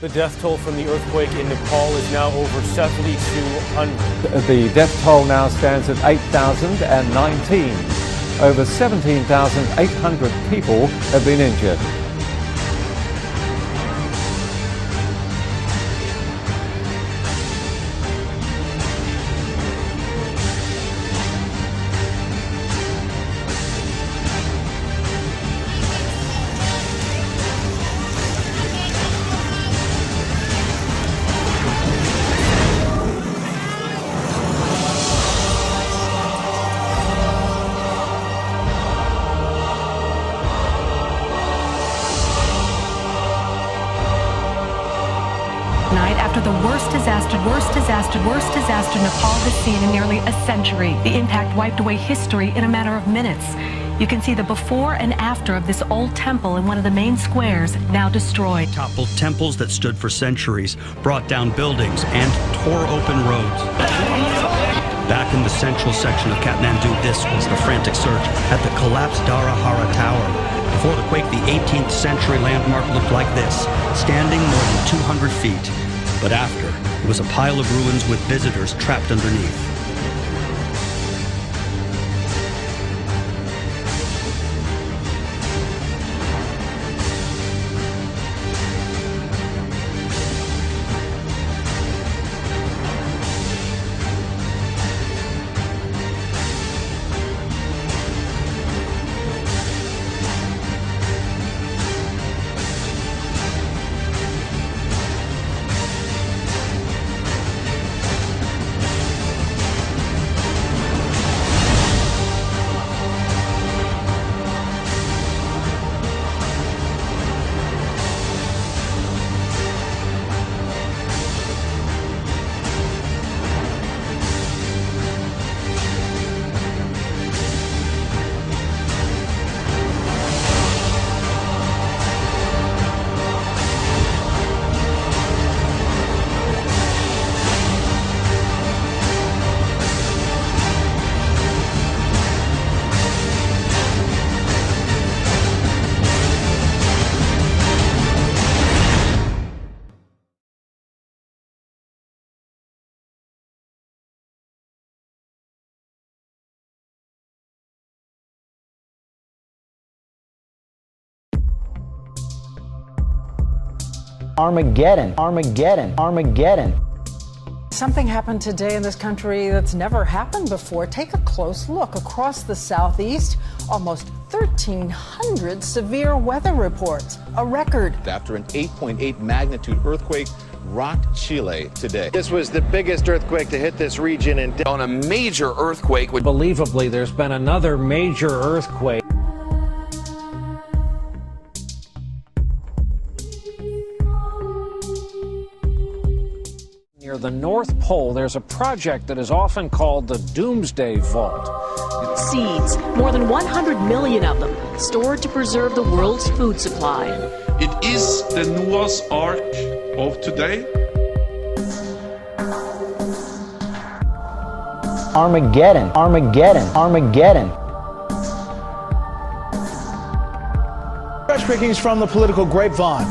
The death toll from the earthquake in Nepal is now over 7,200. The death toll now stands at 8,019. Over 17,800 people have been injured. After the worst disaster Nepal has seen in nearly a century. The impact wiped away history in a matter of minutes. You can see the before and after of this old temple in one of the main squares, now destroyed. Toppled temples that stood for centuries, brought down buildings, and tore open roads. Back in the central section of Kathmandu, this was the frantic search at the collapsed Darahara Tower. Before the quake, the 18th century landmark looked like this, standing more than 200 feet. But after, it was a pile of ruins with visitors trapped underneath. Armageddon, Armageddon, Armageddon. Something happened today in this country that's never happened before. Take a close look. Across the southeast, almost 1,300 severe weather reports, a record. After an 8.8 magnitude earthquake rocked Chile today. This was the biggest earthquake to hit this region on a major earthquake. Unbelievably, there's been another major earthquake. Near the North Pole, there's a project that is often called the Doomsday Vault. Seeds, more than 100 million of them, stored to preserve the world's food supply. It is the Noah's Ark of today. Armageddon, Armageddon, Armageddon. Fresh pickings from the political grapevine.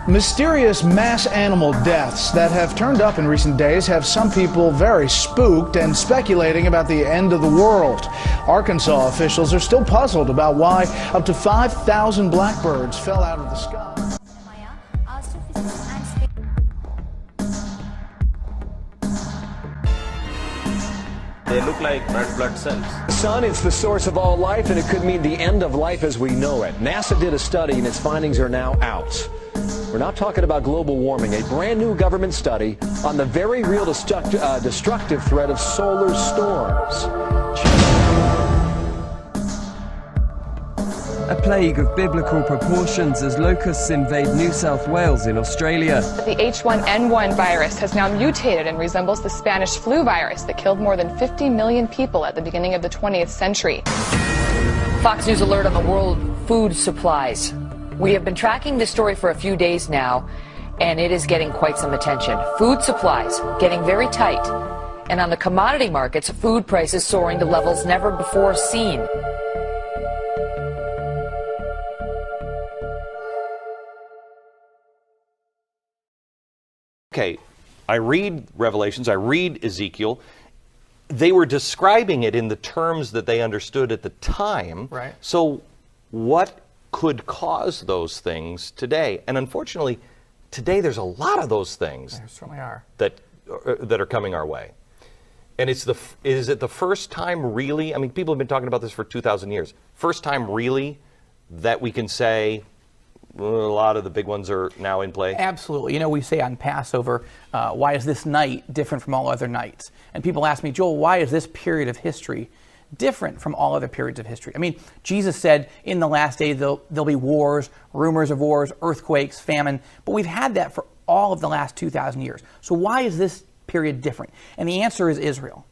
Mysterious mass animal deaths that have turned up in recent days have some people very spooked and speculating about the end of the world. Arkansas officials are still puzzled about why up to 5,000 blackbirds fell out of the sky. They look like red blood cells. The sun is the source of all life, and it could mean the end of life as we know it. NASA did a study, and its findings are now out. We're not talking about global warming, a brand new government study on the very real destructive threat of solar storms. A plague of biblical proportions as locusts invade New South Wales in Australia. The H1N1 virus has now mutated and resembles the Spanish flu virus that killed more than 50 million people at the beginning of the 20th century. Fox News alert on the world food supplies. We have been tracking this story for a few days now, and it is getting quite some attention. Food supplies getting very tight. And on the commodity markets, food prices soaring to levels never before seen. Okay, I read Revelations, I read Ezekiel. They were describing it in the terms that they understood at the time. Right. So what could cause those things today? And unfortunately, today there's a lot of those things. There certainly are. That are coming our way. And is it the first time really, I mean, people have been talking about this for 2,000 years. First time really that we can say, a lot of the big ones are now in play? Absolutely. You know, we say on Passover, why is this night different from all other nights? And people ask me, Joel, why is this period of history different from all other periods of history? I mean, Jesus said in the last days there'll be wars, rumors of wars, earthquakes, famine, but we've had that for all of the last 2,000 years. So why is this period different? And the answer is Israel.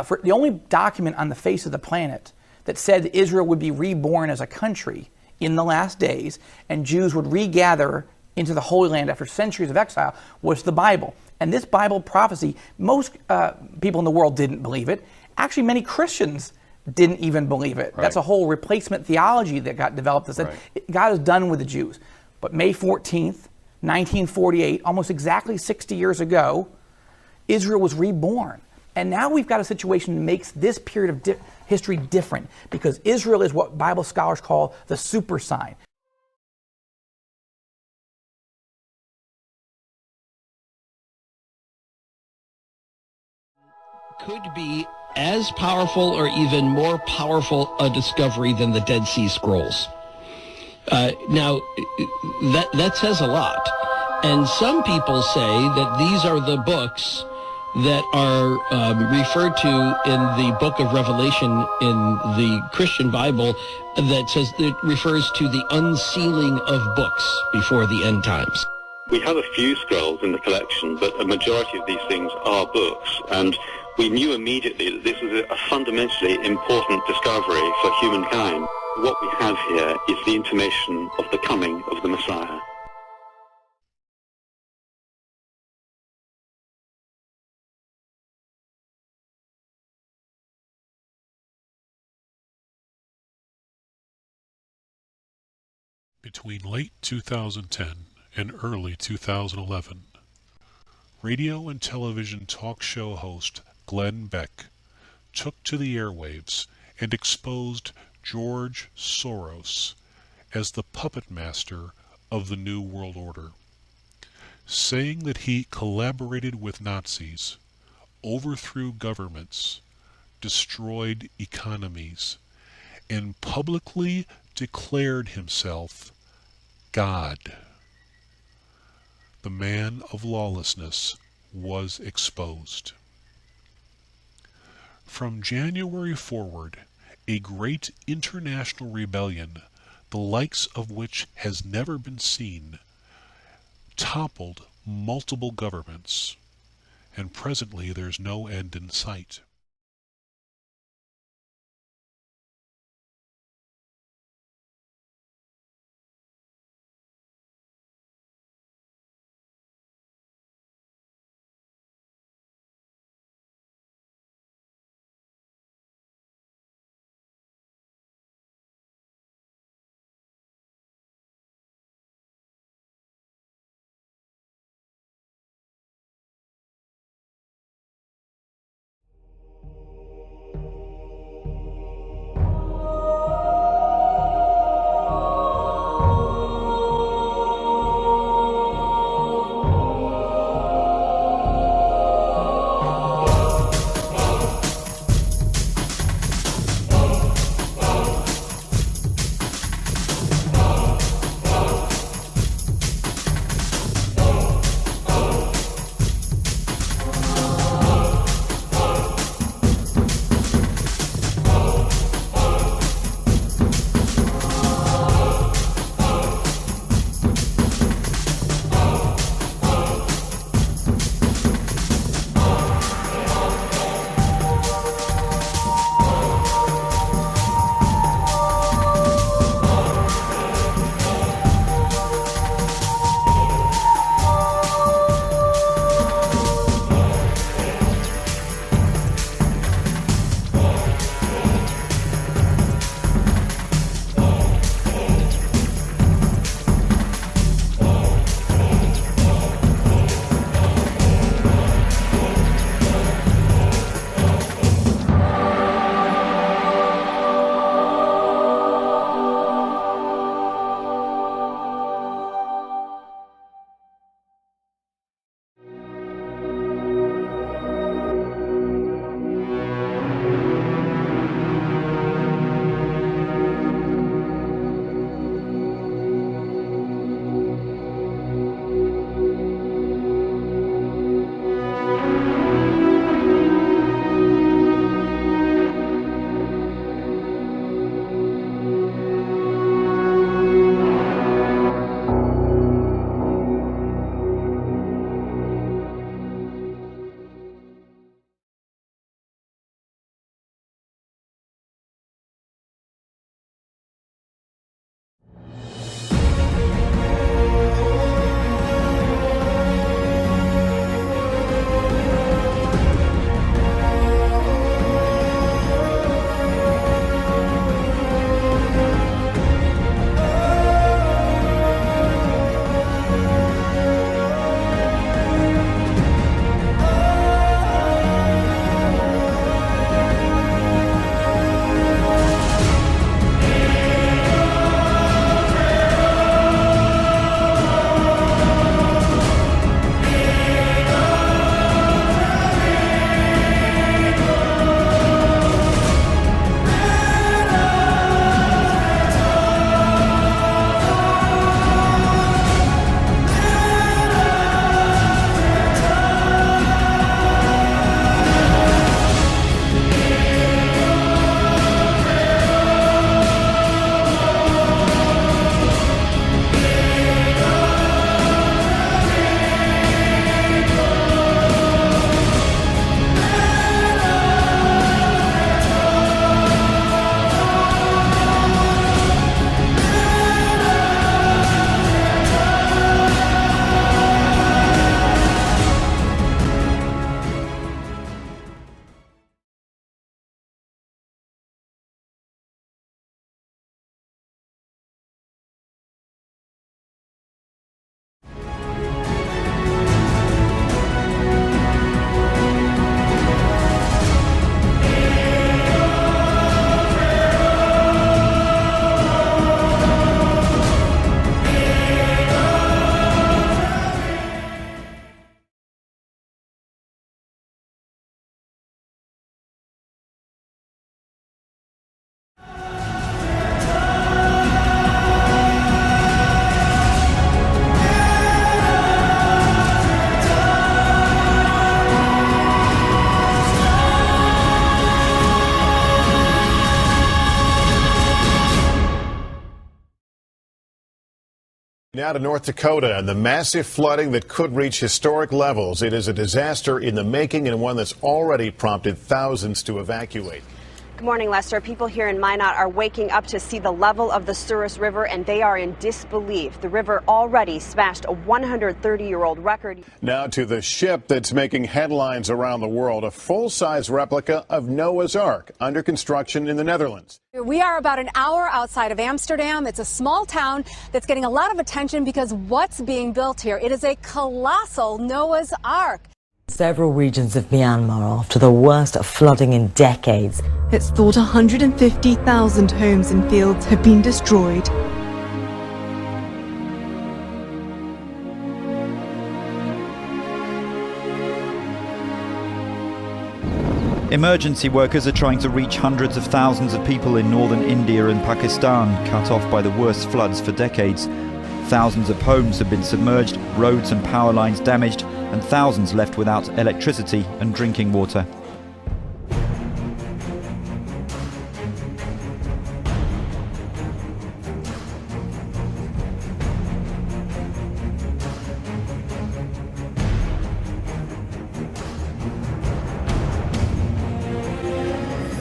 For the only document on the face of the planet that said Israel would be reborn as a country in the last days, and Jews would regather into the Holy Land after centuries of exile, was the Bible. And this Bible prophecy, most people in the world didn't believe it. Actually, many Christians didn't even believe it. Right. That's a whole replacement theology that got developed that said God is done with the Jews. But May 14th, 1948, almost exactly 60 years ago, Israel was reborn. And now we've got a situation that makes this period of history different, because Israel is what Bible scholars call the super sign. Could be as powerful or even more powerful a discovery than the Dead Sea Scrolls. Now, that says a lot. And some people say that these are the books that are referred to in the book of Revelation in the Christian Bible that says it refers to the unsealing of books before the end times. We have a few scrolls in the collection, but a majority of these things are books, and we knew immediately that this was a fundamentally important discovery for humankind. What we have here is the intimation of the coming of the Messiah. Between late 2010 and early 2011, radio and television talk show host Glenn Beck took to the airwaves and exposed George Soros as the puppet master of the New World Order, saying that he collaborated with Nazis, overthrew governments, destroyed economies, and publicly declared himself God. The man of lawlessness was exposed. From January forward, a great international rebellion, the likes of which has never been seen, toppled multiple governments, and presently there's no end in sight. Now to North Dakota and the massive flooding that could reach historic levels. It is a disaster in the making and one that's already prompted thousands to evacuate. Good morning, Lester. People here in Minot are waking up to see the level of the Souris River, and they are in disbelief. The river already smashed a 130-year-old record. Now to the ship that's making headlines around the world, a full-size replica of Noah's Ark under construction in the Netherlands. We are about an hour outside of Amsterdam. It's a small town that's getting a lot of attention because what's being built here? It is a colossal Noah's Ark. Several regions of Myanmar after the worst flooding in decades. It's thought 150,000 homes and fields have been destroyed. Emergency workers are trying to reach hundreds of thousands of people in northern India and Pakistan, cut off by the worst floods for decades. Thousands of homes have been submerged, roads and power lines damaged, and thousands left without electricity and drinking water.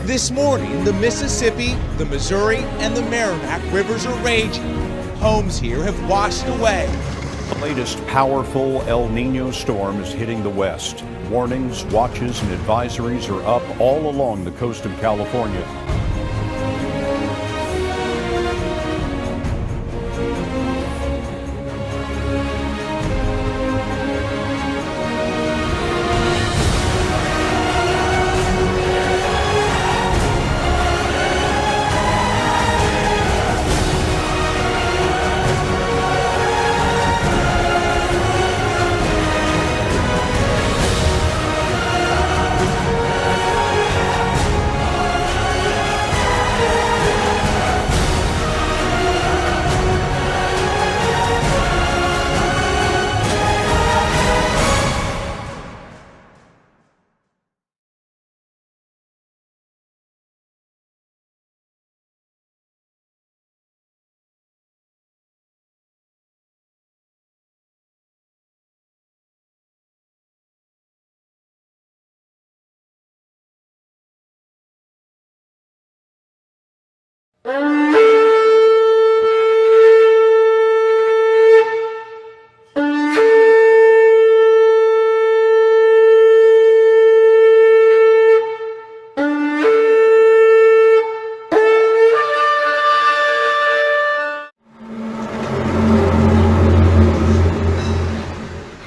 This morning, the Mississippi, the Missouri, and the Merrimack rivers are raging. Homes here have washed away. The latest powerful El Nino storm is hitting the west. Warnings, watches, and advisories are up all along the coast of California.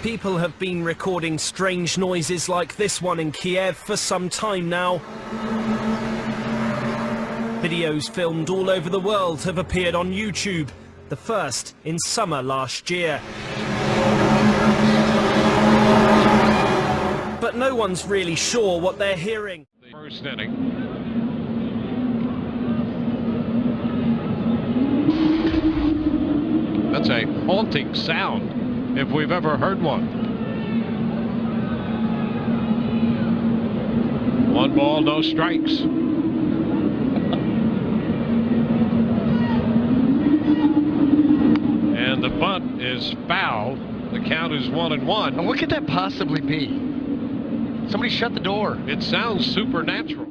People have been recording strange noises like this one in Kiev for some time now. Videos filmed all over the world have appeared on YouTube, the first in summer last year. But no one's really sure what they're hearing. First inning. That's a haunting sound, if we've ever heard one. 1 ball, no strikes. And the bunt is foul. The count is 1-1. And what could that possibly be? Somebody shut the door. It sounds supernatural.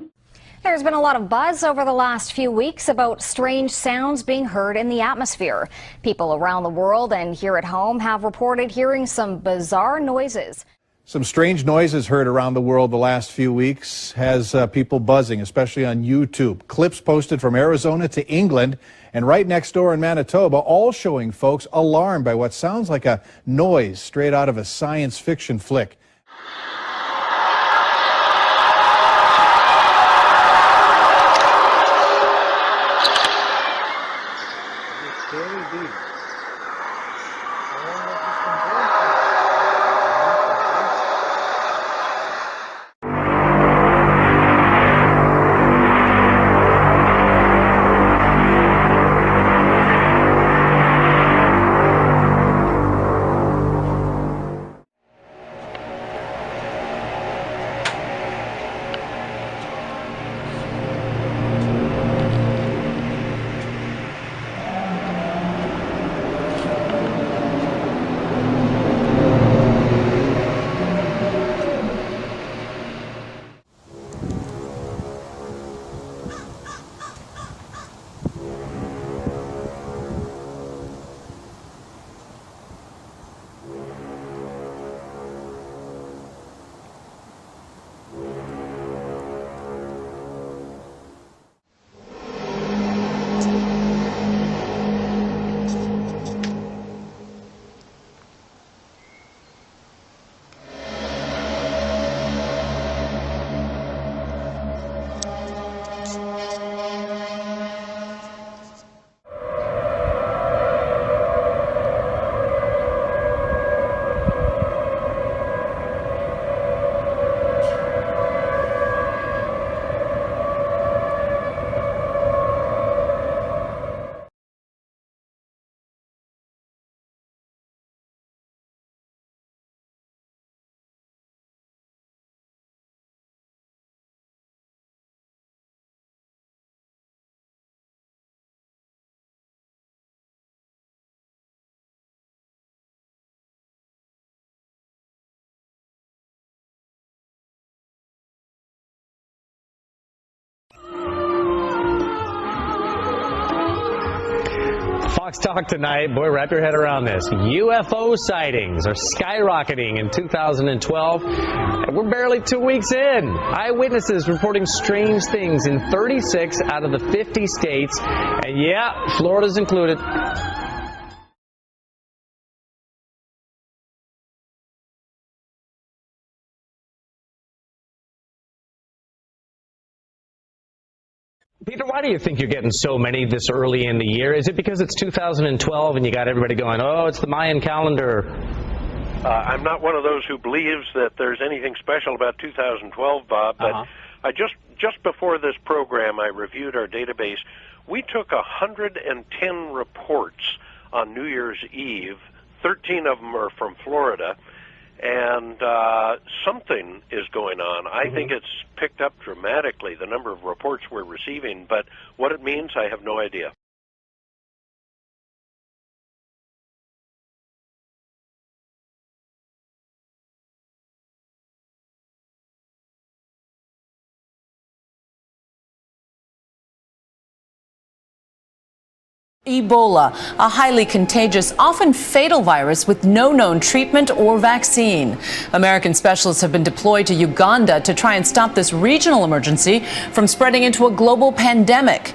There's been a lot of buzz over the last few weeks about strange sounds being heard in the atmosphere. People around the world and here at home have reported hearing some bizarre noises. Some strange noises heard around the world the last few weeks has people buzzing, especially on YouTube. Clips posted from Arizona to England and right next door in Manitoba, all showing folks alarmed by what sounds like a noise straight out of a science fiction flick. Fox Talk tonight, boy, wrap your head around this. UFO sightings are skyrocketing in 2012. And we're barely 2 weeks in. Eyewitnesses reporting strange things in 36 out of the 50 states. And yeah, Florida's included. Peter, why do you think you're getting so many this early in the year? Is it because it's 2012 and you got everybody going, oh, it's the Mayan calendar? I'm not one of those who believes that there's anything special about 2012, Bob, but I just before this program, I reviewed our database. We took 110 reports on New Year's Eve. 13 of them are from Florida. And something is going on. I think it's picked up dramatically, the number of reports we're receiving, but what it means, I have no idea. Ebola, a highly contagious, often fatal virus with no known treatment or vaccine. American specialists have been deployed to Uganda to try and stop this regional emergency from spreading into a global pandemic.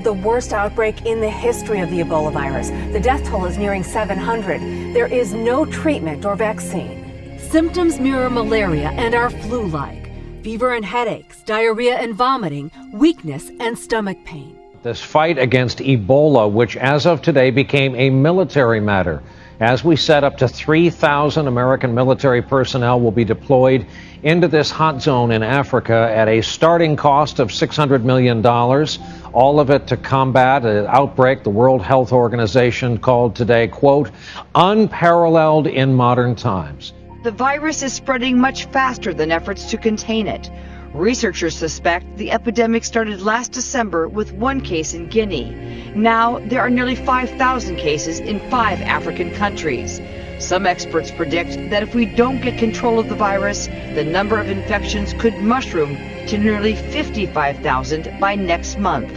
The worst outbreak in the history of the Ebola virus. The death toll is nearing 700. There is no treatment or vaccine. Symptoms mirror malaria and are flu-like. Fever and headaches, diarrhea and vomiting, weakness and stomach pain. This fight against Ebola, which as of today became a military matter. As we said, up to 3,000 American military personnel will be deployed into this hot zone in Africa at a starting cost of $600 million. All of it to combat an outbreak the World Health Organization called today, quote, unparalleled in modern times. The virus is spreading much faster than efforts to contain it. Researchers suspect the epidemic started last December with one case in Guinea. Now there are nearly 5,000 cases in 5 African countries. Some experts predict that if we don't get control of the virus, the number of infections could mushroom to nearly 55,000 by next month.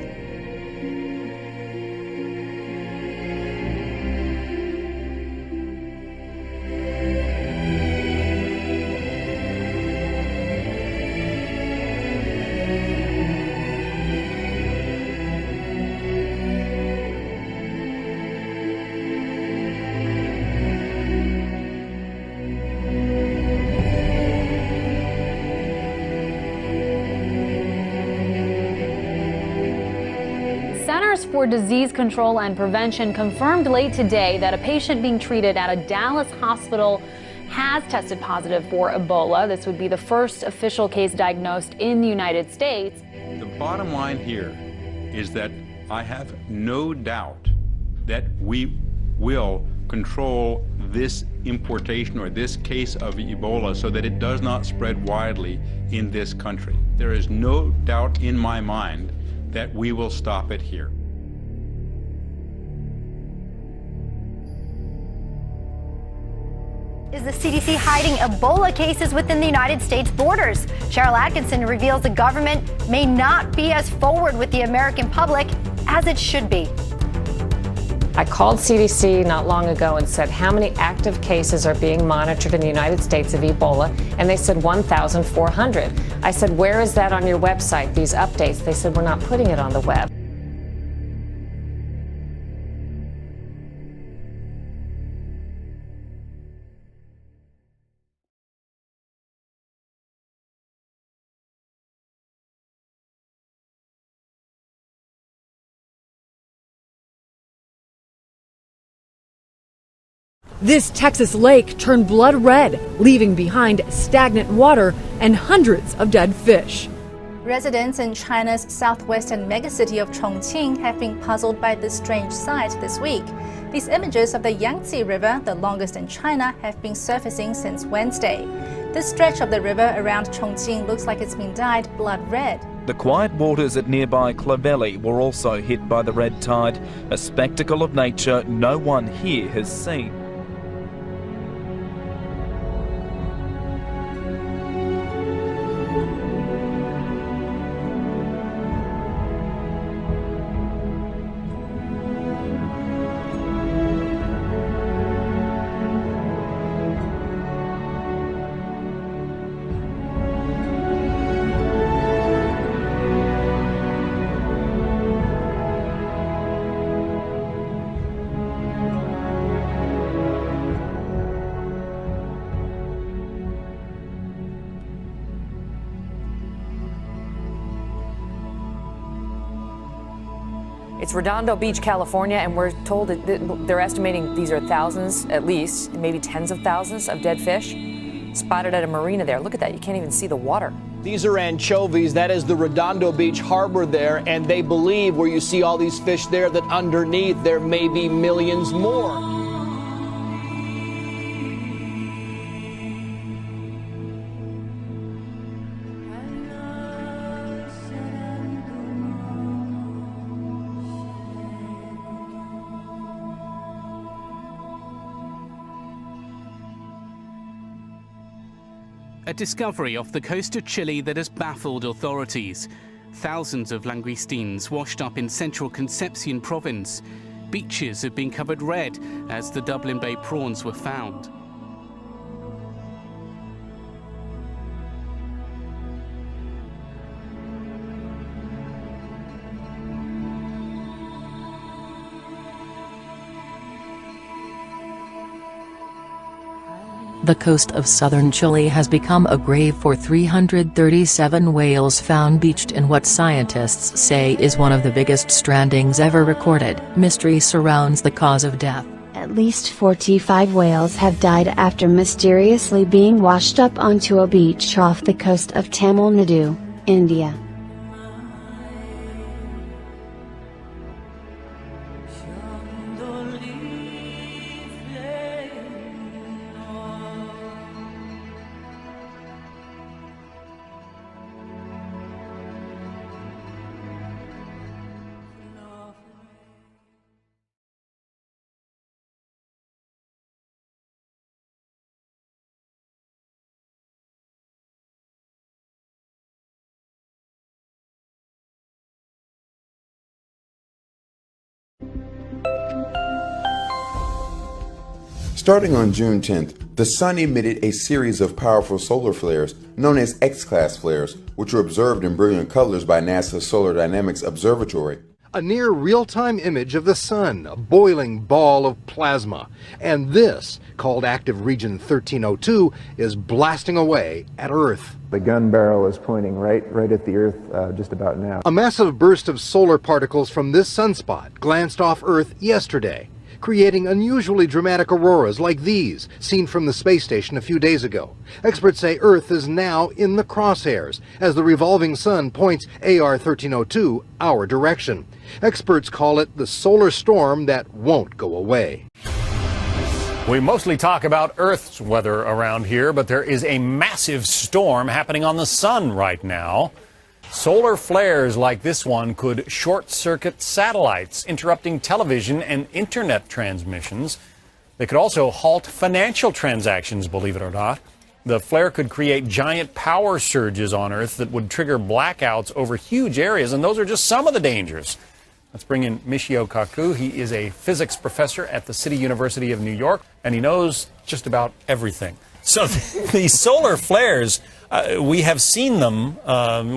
for Disease Control and Prevention confirmed late today that a patient being treated at a Dallas hospital has tested positive for Ebola. This would be the first official case diagnosed in the United States. The bottom line here is that I have no doubt that we will control this importation or this case of Ebola so that it does not spread widely in this country. There is no doubt in my mind that we will stop it here. Is the CDC hiding Ebola cases within the United States borders? Cheryl Atkinson reveals the government may not be as forward with the American public as it should be. I called CDC not long ago and said, how many active cases are being monitored in the United States of Ebola? And they said 1,400. I said, where is that on your website, these updates? They said, we're not putting it on the web. This Texas lake turned blood red, leaving behind stagnant water and hundreds of dead fish. Residents in China's southwestern megacity of Chongqing have been puzzled by this strange sight this week. These images of the Yangtze River, the longest in China, have been surfacing since Wednesday. This stretch of the river around Chongqing looks like it's been dyed blood red. The quiet waters at nearby Clovelly were also hit by the red tide, a spectacle of nature no one here has seen. It's Redondo Beach, California, and we're told that they're estimating these are thousands, at least, maybe tens of thousands of dead fish spotted at a marina there. Look at that. You can't even see the water. These are anchovies. That is the Redondo Beach harbor there, and they believe where you see all these fish there that underneath there may be millions more. A discovery off the coast of Chile that has baffled authorities. Thousands of langoustines washed up in central Concepcion province. Beaches have been covered red as the Dublin Bay prawns were found. The coast of southern Chile has become a grave for 337 whales found beached in what scientists say is one of the biggest strandings ever recorded. Mystery surrounds the cause of death. At least 45 whales have died after mysteriously being washed up onto a beach off the coast of Tamil Nadu, India. Starting on June 10th, the Sun emitted a series of powerful solar flares known as X-class flares, which were observed in brilliant colors by NASA's Solar Dynamics Observatory. A near real-time image of the Sun, a boiling ball of plasma. And this, called active region 1302, is blasting away at Earth. The gun barrel is pointing right at the Earth just about now. A massive burst of solar particles from this sunspot glanced off Earth yesterday, creating unusually dramatic auroras like these, seen from the space station a few days ago. Experts say Earth is now in the crosshairs, as the revolving sun points AR 1302 our direction. Experts call it the solar storm that won't go away. We mostly talk about Earth's weather around here, but there is a massive storm happening on the sun right now. Solar flares like this one could short-circuit satellites, interrupting television and internet transmissions. They could also halt financial transactions, believe it or not. The flare could create giant power surges on Earth that would trigger blackouts over huge areas, and those are just some of the dangers. Let's bring in Michio Kaku. He is a physics professor at the City University of New York, and he knows just about everything. So these solar flares, we have seen them.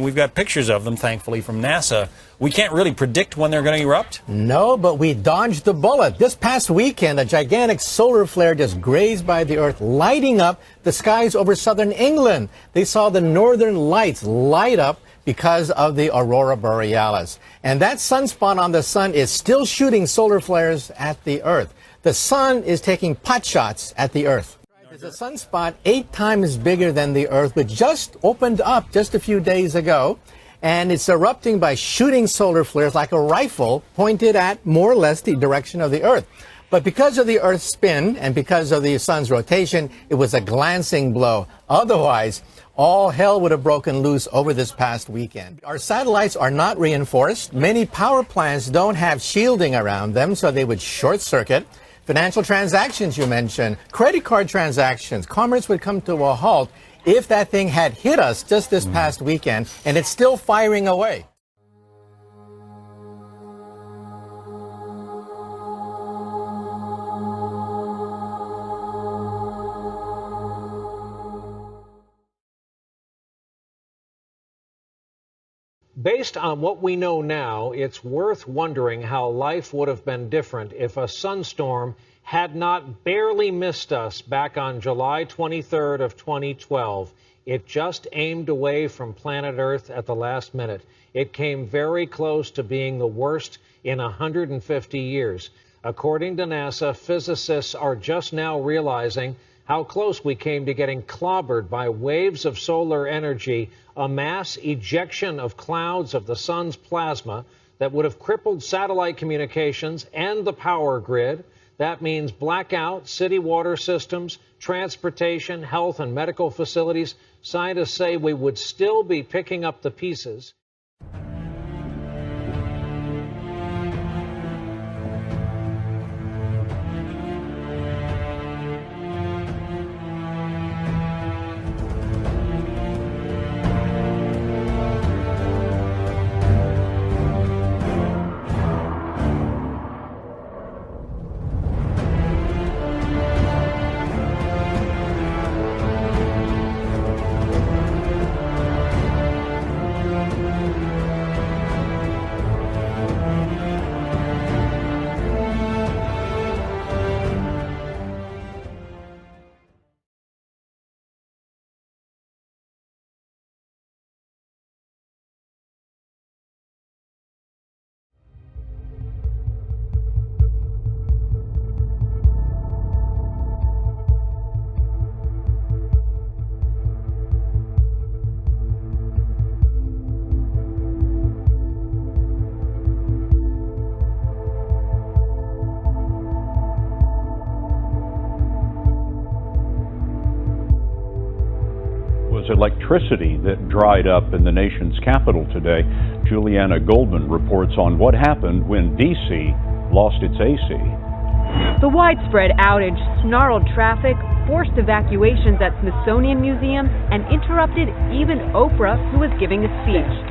We've got pictures of them, thankfully, from NASA. We can't really predict when they're going to erupt. No, but we dodged the bullet. This past weekend, a gigantic solar flare just grazed by the Earth, lighting up the skies over southern England. They saw the northern lights light up because of the aurora borealis. And that sunspot on the sun is still shooting solar flares at the Earth. The sun is taking pot shots at the Earth. There's a sunspot 8 times bigger than the Earth, which just opened up just a few days ago. And it's erupting by shooting solar flares like a rifle pointed at more or less the direction of the Earth. But because of the Earth's spin and because of the sun's rotation, it was a glancing blow. Otherwise, all hell would have broken loose over this past weekend. Our satellites are not reinforced. Many power plants don't have shielding around them, so they would short circuit. Financial transactions, you mentioned, credit card transactions, commerce would come to a halt if that thing had hit us just this past weekend, and it's still firing away. Based on what we know now, it's worth wondering how life would have been different if a sunstorm had not barely missed us back on July 23rd of 2012 It just aimed away from planet Earth at the last minute. It came very close to being the worst in 150 years. According to NASA, physicists are just now realizing how close we came to getting clobbered by waves of solar energy, a mass ejection of clouds of the sun's plasma that would have crippled satellite communications and the power grid. That means blackout, city water systems, transportation, health and medical facilities. Scientists say we would still be picking up the pieces. Electricity that dried up in the nation's capital today. Juliana Goldman reports on what happened when D.C. lost its AC. The widespread outage snarled traffic, forced evacuations at Smithsonian Museum, and interrupted even Oprah, who was giving a speech.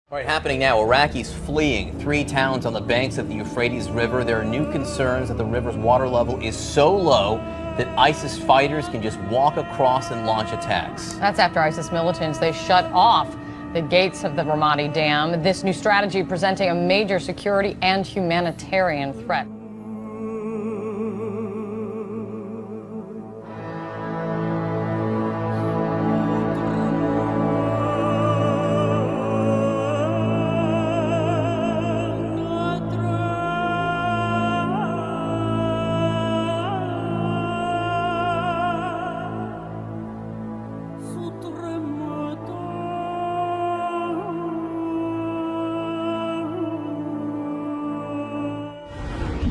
All right, happening now, Iraqis fleeing 3 towns on the banks of the Euphrates River. There are new concerns that the river's water level is so low that ISIS fighters can just walk across and launch attacks. That's after ISIS militants, they shut off the gates of the Ramadi Dam. This new strategy presenting a major security and humanitarian threat.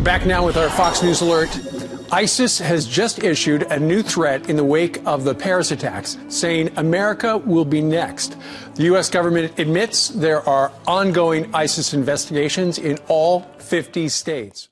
Back now with our Fox News alert. ISIS has just issued a new threat in the wake of the Paris attacks, saying America will be next. The U.S. government admits there are ongoing ISIS investigations in all 50 states.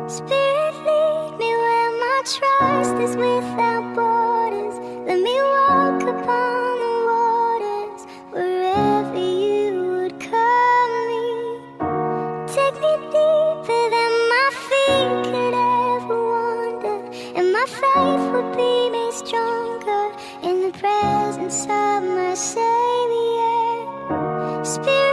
Spirit, lead me where my trust is without borders. Let me walk upon the waters wherever you would come Spirit